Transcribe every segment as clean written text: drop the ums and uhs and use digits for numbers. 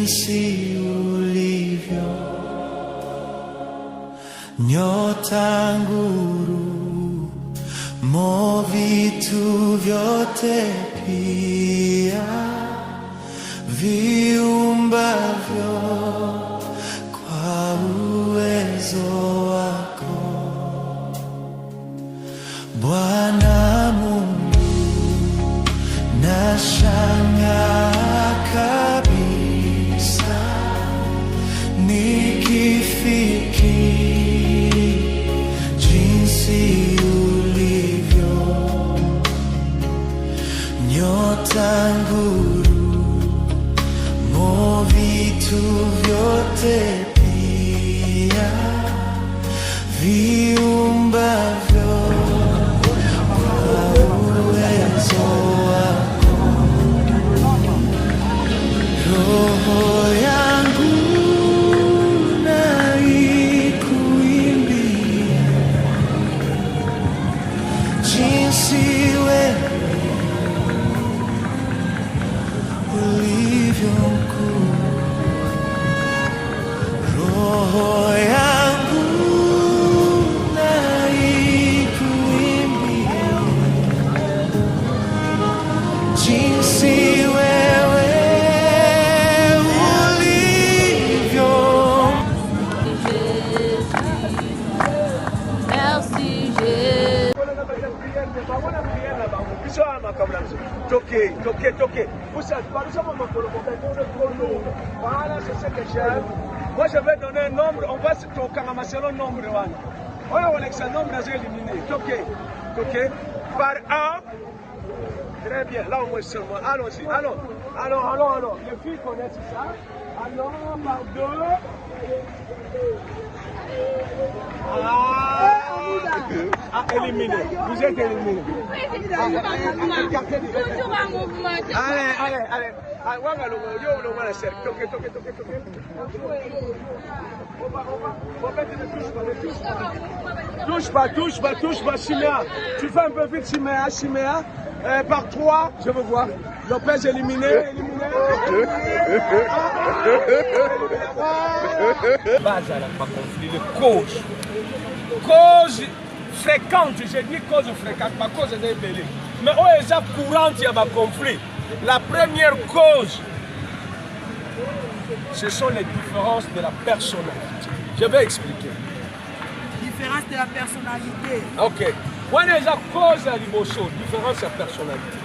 jinsi ulivyo, nyota, nguru, mo vitu vyote pia viumbavyo kwa uwezo wako, Bwana Mungu. Nashangaa kabisa nikifikiri jinsi ulivyo, nyota, nguru, mo vitu vyote pia viumbavyo kwa uwezo wako. Roho yangu na ikuimbie jinsi wewe ulivyo mkuu. Roho yangu na ikuimbie jinsi wewe ulivyo. Merci Jésus. Voilà, c'est ce que j'aime. Moi, je vais donner un nombre. On va se ramasser le nombre. On a un nombre à éliminer. Toqué. Par un. Très bien. Là, au moins seulement. Allons-y. Allons. Les filles connaissent ça. Allons, par deux. Éliminé. Vous êtes éliminé. Allez. Touche pas, Chimea. Tu fais un peu vite, Chimea. Par 3, je veux voir. Lopez éliminé. Base à la conflit, le cause fréquente, je dis cause fréquente, pas cause des belés. Mais où est ça courante, il y a un conflit. La première cause, ce sont les différences de la personnalité. Je vais expliquer. Différence de la personnalité. Ok. Où est ça cause à l'imotion, différence de la personnalité.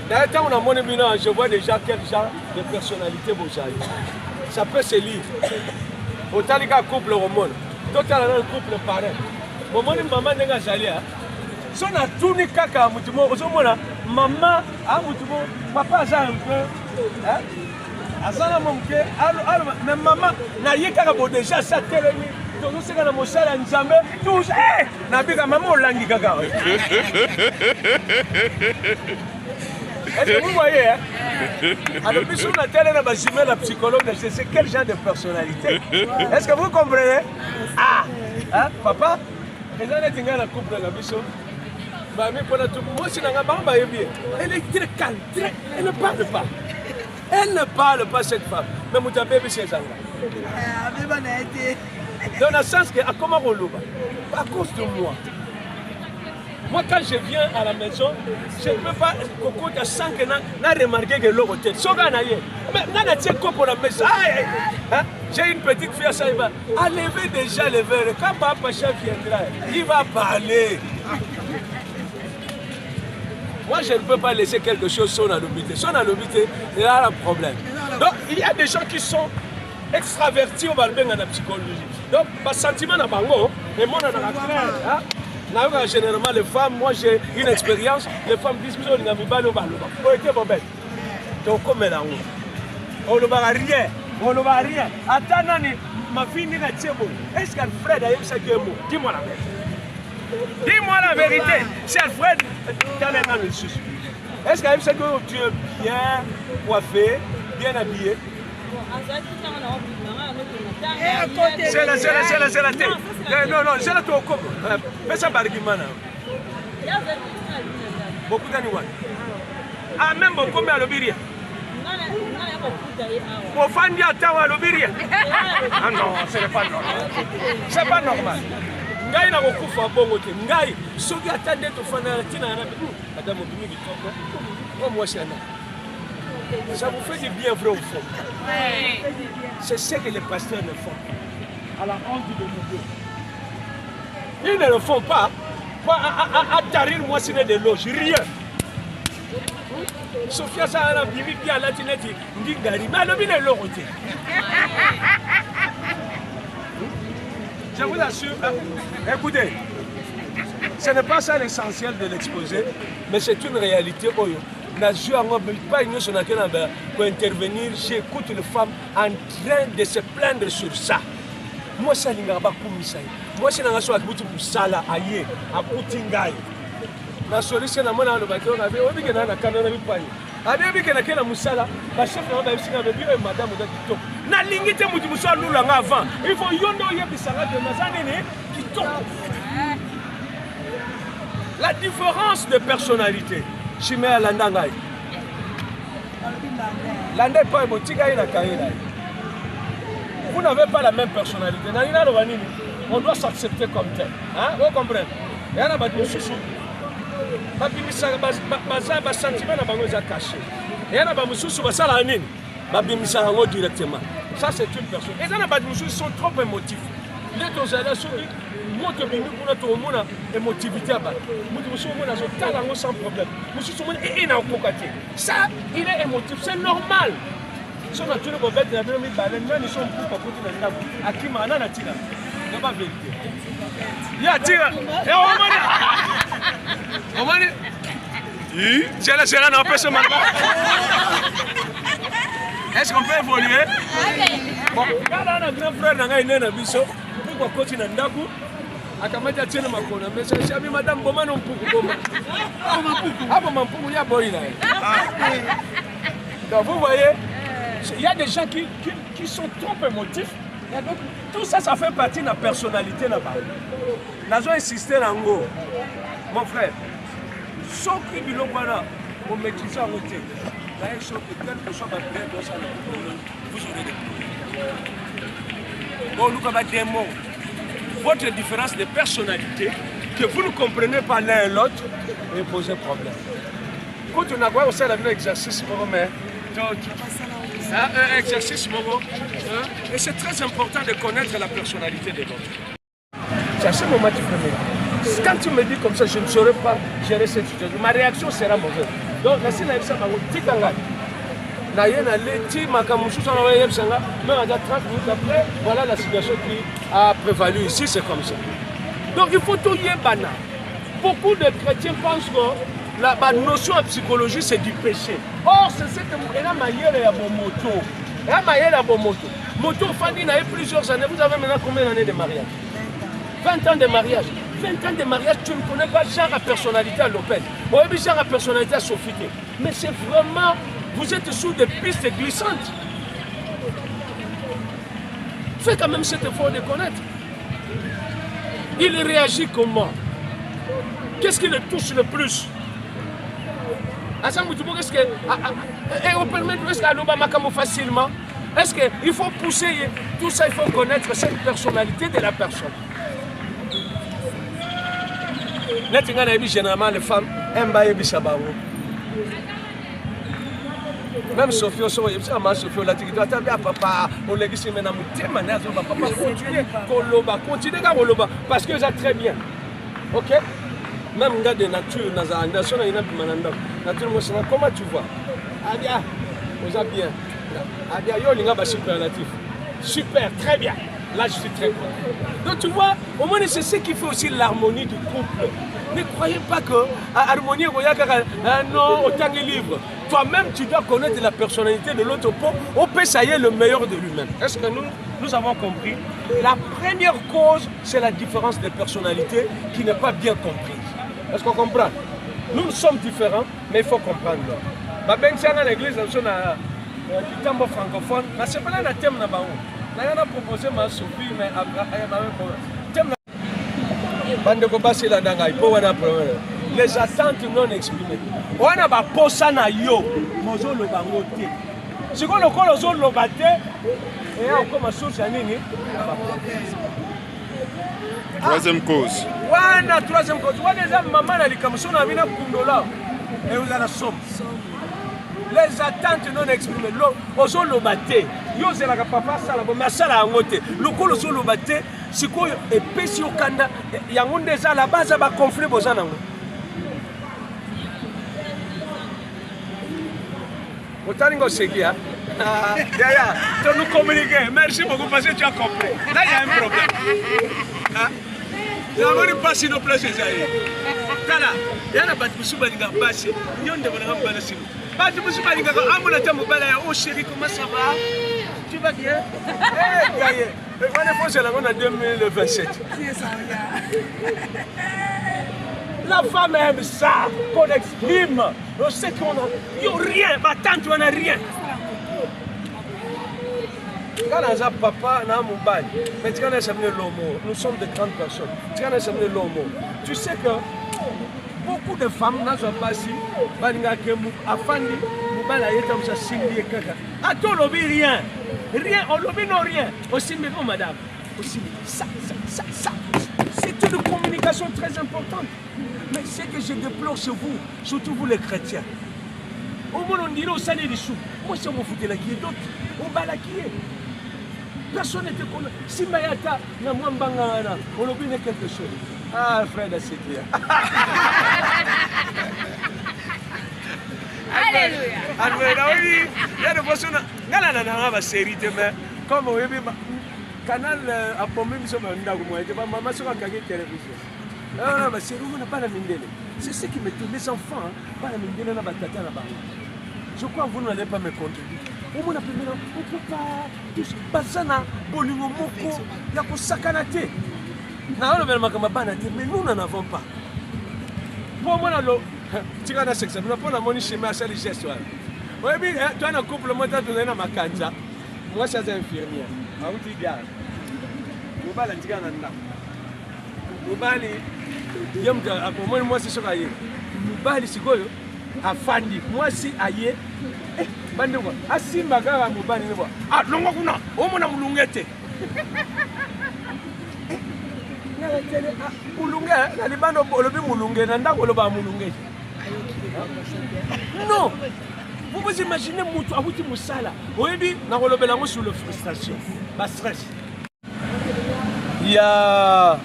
D'ailleurs, on a mon éminent, je vois déjà quel genre de personnalité vous avez. Ça peut se lire. Autant les gars couple au monde. D'autres un couple pareil. Mon maman n'est pas allée. Si on a tout les caca à Moutoumou, maman à Moutoumou, papa a un peu. Mais maman n'a rien qu'à déjà ça télémi. Donc c'est quand on s'est en Zambé, tous, n'a pas maman langue caca. Est-ce que vous voyez, alors, puis, si on a télé, la psychologue, c'est quel genre de personnalité? Est-ce que vous comprenez? Papa, les gens qui ont la couple de la mission, elle est très calme, elle ne parle pas. Elle ne parle pas, cette femme. Mais vous avez vu ces gens-là. Dans le sens que, comment on l'a? À cause de moi. Moi, quand je viens à la maison, je ne peux pas sans que je remarqué que l'eau était. J'ai une petite fille à ça, il va lever déjà le verre. Quand papa chef viendra, il va parler. Moi, je ne peux pas laisser quelque chose son alobité. Son alobité, il y a un problème. Donc, il y a des gens qui sont extravertis au balbé dans la psychologie. Donc, par sentiment dans bango, et moi, dans la claire, généralement, les femmes, moi j'ai une expérience, les femmes disent que on a mis balle au bal. Donc, comme elle a on ne va rien. Attends, ma fille n'est pas bon. Est-ce qu'Alfred a eu ça que mot? Dis-moi la vérité. Dis-moi la vérité. Si Alfred, tu as un ami dessus. Est-ce qu'elle a eu ça que tu es bien coiffé, bien habillé? C'est la tête. Non, c'est la tête. Mais ça va beaucoup d'animaux. Ah, même beaucoup de l'obéir. Au fan d'Yata ou à l'Obiria. Ah non, ce n'est pas normal. C'est pas normal. Ngai na kokufa bongo te. Ngai, soki atande to fana tina na madame Obimi qui tombe. Oh moi c'est un. Ça vous fait du bien vrai au fond. C'est ce que les pasteurs ne font. À la honte de nos dieux. Ils ne le font pas. À tarir moi c'est des loges, rien. Sophia ça a bimi bien la tineti ngingari mais le bine l'oroté. Je vous assure, écoutez, ce n'est pas ça l'essentiel de l'exposé, mais c'est une réalité. Pour intervenir, j'écoute les femmes en train de se plaindre sur ça. Moi, ça n'est pas comme ça. Moi, c'est un soir qui pour ça là, aïe, à Poutingaï. La solution à mon âme, on avait oublié que la caméra n'est pas. Avait oublié que la caméra moussala, la chef de la Bible avait vu madame de Tito. Na lingite moutimoussa nous l'avons avant. Il faut yondo yebisara de Nazanene qui tombe. La différence de personnalité. Chimé à Landangaï. Landais pas Botigaï la Kaïla. Vous n'avez pas la même personnalité. On doit s'accepter comme tel. Hein? Vous comprenez? Il y a un sentiment caché. Il y a un directement. Ça, c'est une personne. Et les gens sont trop émotifs. Les émotivité sans problème. Ça, il est émotif, c'est normal. Si on a tué le bobette, il y a même ils sont pour à qui m'en a tiré. C'est pas vérité. Il y a tiré. C'est la série n'a pas ce matin. Est-ce qu'on peut évoluer? Bon, là, on a un grand frère dans un biso. Pourquoi continuer à Ndaku? Akamata tiene makona mais c'est ami madame Boma non pour Boma. Ah Boma pour ya boy là. Donc vous voyez, il y a des gens qui sont trop émotifs. Et donc tout ça ça fait partie de la personnalité là-bas. Nazo insister nango. Mon frère, sauf que bilokwana on maîtrise en route. Là il faut que quelque chose va bien dans ça. Vous aurez des bon nous comme des mots. Votre différence de personnalité, que vous ne comprenez pas l'un et l'autre, et posez problème. Quand on a quoi, on sait un exercice, mais exercice, et c'est très important de connaître la personnalité de l'autre. C'est à ce moment que tu peux me. Quand tu me dis comme ça, je ne saurais pas gérer cette situation. Ma réaction sera mauvaise. Donc, la scène ça va vous dire mais 30 minutes après, voilà la situation qui a prévalu ici, c'est comme ça. Donc il faut tout y banal. Beaucoup de chrétiens pensent que la notion en psychologie c'est du péché. Or, c'est ce que vous avez moto. Moto, Fanny n'a eu plusieurs années. Vous avez maintenant combien d'années de mariage? 20 ans de mariage. 20 ans de mariage, tu ne connais pas genre à personnalité à Lopez. On a genre à personnalité à Sophie. Mais c'est vraiment. Vous êtes sous des pistes glissantes. Faites quand même cet effort de connaître. Il réagit comment? Qu'est-ce qui le touche le plus? Est-ce que on permet de facilement? Est-ce qu'il faut pousser tout ça? Il faut connaître cette personnalité de la personne. Généralement, les femmes aiment bien. Même Sophie, papa, on l'a dit, continue parce que ça très bien. Ok? Même gars de nature, comment tu vois? Adia, vous avez bien. Adia, yo, superlatif. Super, très bien. Là, je suis très content. Donc, tu vois, au moins, c'est ce qui fait aussi l'harmonie du couple. Ne croyez pas que l'harmonie, non, autant de livres. Toi-même, tu dois connaître la personnalité de l'autre pour essayer le meilleur de lui-même. Est-ce que nous avons compris? La première cause, c'est la différence de personnalité qui n'est pas bien comprise. Est-ce qu'on comprend? Nous sommes différents, mais il faut comprendre. Dans l'église, nous sommes en francophone. Ce n'est pas un thème. On a proposé ma Sophie, mais les attentes non exprimées. On a pas posé na yo, mozo le bangote. Si on a zone lobate, et on commence à nini. Troisième cause. Wana troisième cause. Wana déjà maman a dit comme ça on a mis un kundola et vous avez somme. Les attentes non exprimées. Ozo lobate. Yo c'est la papa ça la mais ça la ngote. Le col ozo lobate, c'est quoi et pesi okanda yango déjà la base ba conflit bozana. Otalingo sekia. Yaya, tu nous communiquer. Merci beaucoup parce que tu as compris. Là il y a un problème. Nous avons passé nos places Isaïe. Kala, il y a un bâtiment qui a passé. Il y a un bâtiment. Bâtiment qui a passé. Amona tamu bala ya oh chérie comment ça va? Tu vas bien? Eh gaye. On est posé là on a 2027. La femme aime ça qu'on exprime. On sait qu'on a il y a rien, ma tante on a rien. Quand on a papa, on a mon bail. Mais tu connais l'homo. Nous sommes de grandes personnes. Tu connais l'homo. Tu sais que beaucoup de femmes n'ont pas si. Afandi, Moubala est comme ça, Cindy et Kaka. À toi, on ne rien. Rien, on ne non rien. Aussi, mais non, madame. Aussi, ça. C'est une communication très importante. Mais c'est que je déplore chez vous, surtout vous les chrétiens. Au moins, on dirait au salé des sous. Moi, c'est mon foutu là qui est d'autre. On va là qui est. Personne n'était connu. Si Mayata n'a moins bangana, on a bien quelque chose. Ah, frère, c'est clair. Alléluia. Alléluia. Il y a des personnes qui ont une série de mais comme on dit, canal a pommé, nous sommes en Dagoumoué. Maman, c'est un télévision. Ah, mais c'est où on n'a pas la mindele. C'est ce qui me tue. Les enfants, pas la mindele, n'a pas tata là-bas. Je crois que vous n'allez pas me contribuer. On ne peut pas tous basana bolingo moko ya ko sakanate. Na on veut makama banate mais nous n'en avons pas. Pour moi lo tu as sexe mais pour la moni chemin à les gestes. Oui bien tu as un couple moi tu as na makanja. Moi je suis infirmière. A où tu gars. Mobala tika na nda. Mobali yam da moi c'est ça aye. Mobali sikoyo afandi moi si aye bandeko asimba kaka mobali ne bo ah longo kuna omona mulungete na tele mulunge na libano olobi mulunge na ndako loba mulunge non vous imaginez mutu abuti musala oyebi na kolobela ngo sur le frustration ba stress ya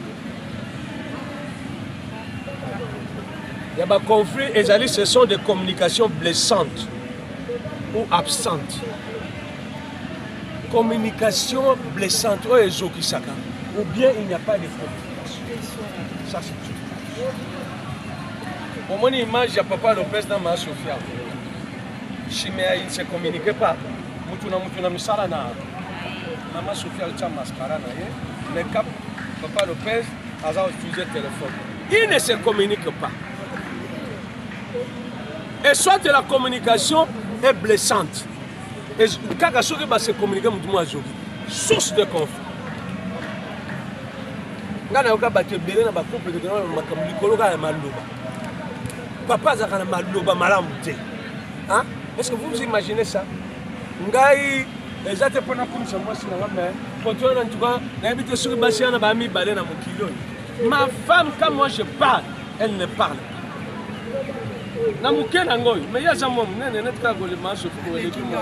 conflits et ce sont des communications blessantes ou absentes. Communication blessante ou bien il n'y a pas de communication. Ça c'est tout. Au moins l'image de Papa Lopez dans ma Sofia. Chimea il ne se communiquait pas. Mutuna misala na Mama Sofia le mascara na ye. Mais quand Papa Lopez a utilisé le téléphone, il ne se communique pas. Et soit de la communication est blessante. Et quand on se communique, source de conflit. Quand on a battu le couple de papa a maloba malamute. Est-ce que vous imaginez ça? Ngai ezate pona kumisa mwasi na ngame poto na ntuka na habite sur basi na ba mi balé na mokilo. Ma femme quand moi je parle, elle ne parle pas. Na mukena ngoy mais ya za mom nene netka gole maso ko le ki mo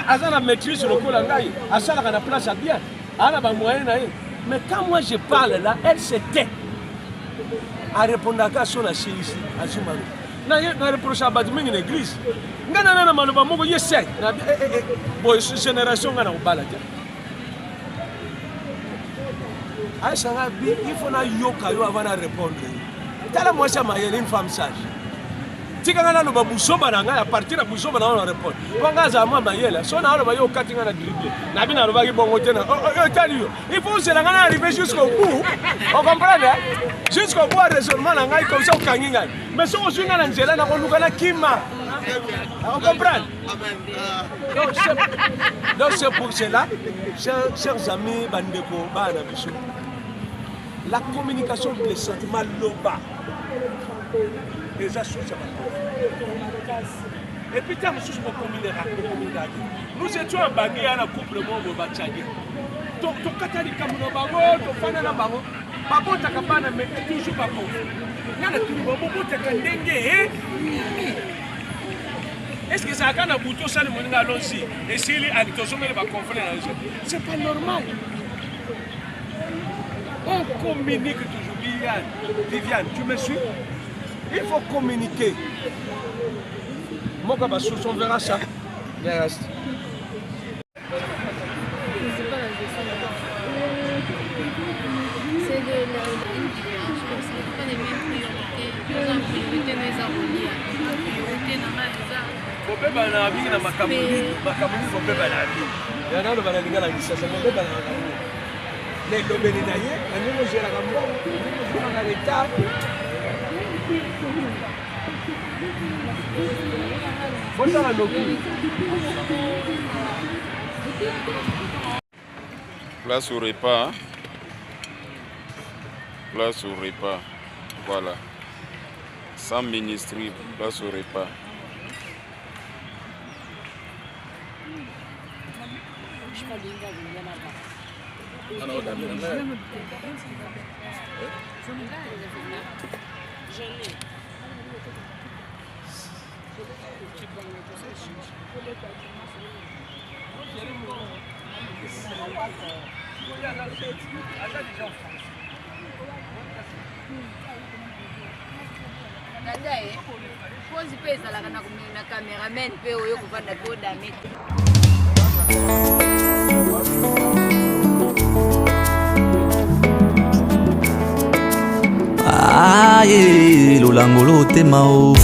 azana maîtrise le ko la ngai asala kana place à bien ana ba moyen na mais quand moi je parle là elle se tait à répondre à son chérie ici à Zumaro na reproche à badu mingi l'église ngana na maloba moko yesay na boy génération ngana obala ja Aïcha bi il faut na yoka yo avant de répondre tala moi ça m'a une femme sage. Si on a le bousoba à partir de bousoba on répond. Wanga za mama yela so na aloba yo katinga na dribble. Na bina aloba ki bongo tena. Il faut se la arriver jusqu'au bout. On comprend bien? Jusqu'au bout raisonnement na ngai comme ça kanginga. Mais so osunga na nzela na koluka na kima. On comprend? Donc c'est pour cela chers amis bandeko bana biso. La communication blessante maloba. Les associations. Et puis, tu as nous étions en baguette à la couple de Bachagé. Tu as dit que tu as dit que tu as dit Babo takapana mais toujours pas bon. Nana tu babo takandenge. Est-ce que ça quand na buto ça le moninga lonsi et si les acteurs mais va confondre c'est pas normal. On communique toujours Viviane, tu me suis? Il faut communiquer. Mon gars on verra ça. Le reste. C'est de une différence, c'est pas les mêmes priorités. La priorité des abonnés, la priorité dans ma visa. Faut pas bana avec na makamuni faut pas bana avec. Ya na lo bana lingala ni sasa faut pas bana avec. Les lobeni naye, na nous gère la gambo, nous na l'état. Faut ça la loku. Place au repas. Place au repas. Voilà. Sans ministrie, place au repas. Nadae, pozi pesa la kana kumina cameraman pe oyo kuvanda koda miti. Aye, lolangolo temao.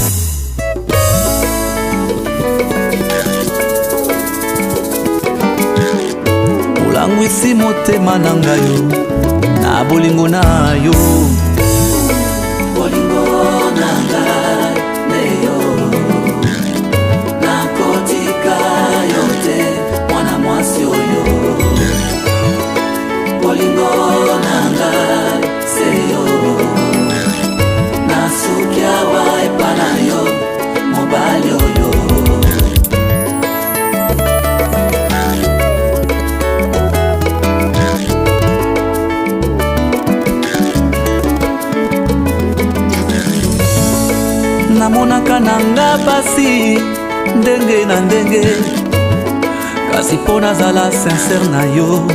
Olangwisi motema na ngayo na bolingo na yo. Bolingo na ngai neyo nakotika yote mwana mwasi oyo. Bolingo na ngai seyo nasukia wa epana yo mobali oyo. Namonaka nanga pasi ndenge na ndenge, kasi po nazala sincere na yo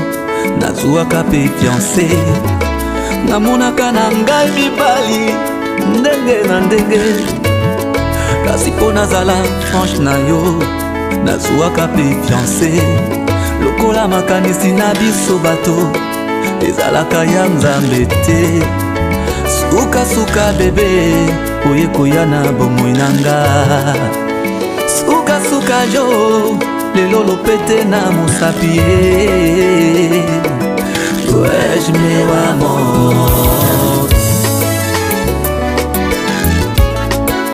nazuwaka pe fiancé. Namonaka nanga mibali ndenge na ndenge, kasi po nazala franche na yo nazuwaka pe fiancé. Lokola makanisi na biso bato ezalaka ya nzambe te. Suka bebe oye koya na bomoi nanga. Suka jo lelo lopete na mosapi. Ouais, je me wa mort.